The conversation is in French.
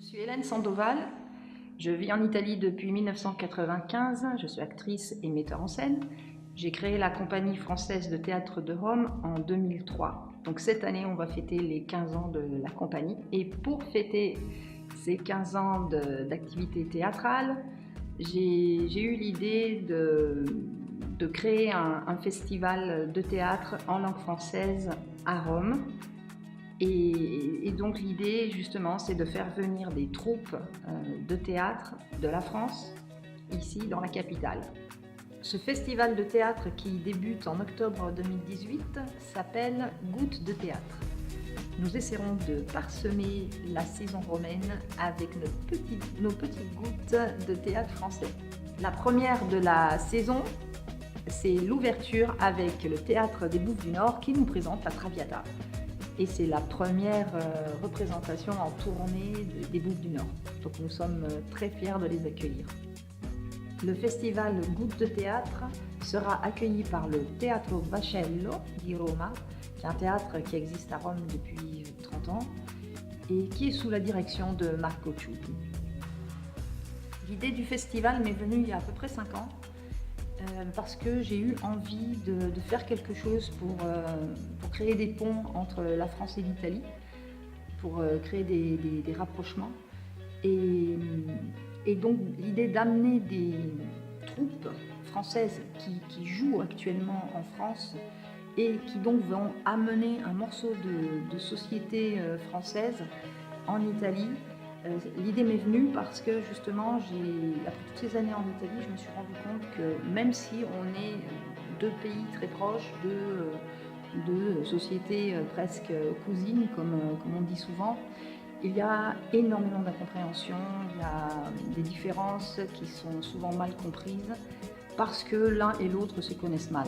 Je suis Hélène Sandoval, je vis en Italie depuis 1995, je suis actrice et metteur en scène. J'ai créé la compagnie française de théâtre de Rome en 2003. Donc cette année, on va fêter les 15 ans de la compagnie. Et pour fêter ces 15 ans d'activité théâtrale, j'ai eu l'idée de créer un festival de théâtre en langue française à Rome. Et donc l'idée justement c'est de faire venir des troupes de théâtre de la France ici dans la capitale. Ce festival de théâtre qui débute en octobre 2018 s'appelle Gouttes de théâtre. Nous essaierons de parsemer la saison romaine avec nos petites gouttes de théâtre français. La première de la saison, c'est l'ouverture avec le Théâtre des Bouffes du Nord qui nous présente la Traviata. Et c'est la première représentation en tournée des Bouffes du Nord. Donc nous sommes très fiers de les accueillir. Le festival Gouttes de théâtre sera accueilli par le Teatro Vascello di Roma, qui est un théâtre qui existe à Rome depuis 30 ans et qui est sous la direction de Marco Ciupi. L'idée du festival m'est venue il y a à peu près 5 ans parce que j'ai eu envie de faire quelque chose pour créer des ponts entre la France et l'Italie, pour créer des rapprochements. Et donc l'idée d'amener des troupes françaises qui jouent actuellement en France et qui donc vont amener un morceau de société française en Italie. L'idée m'est venue parce que justement, après toutes ces années en Italie, je me suis rendu compte que même si on est deux pays très proches, deux sociétés presque cousines, comme on dit souvent, il y a énormément d'incompréhension, il y a des différences qui sont souvent mal comprises parce que l'un et l'autre se connaissent mal.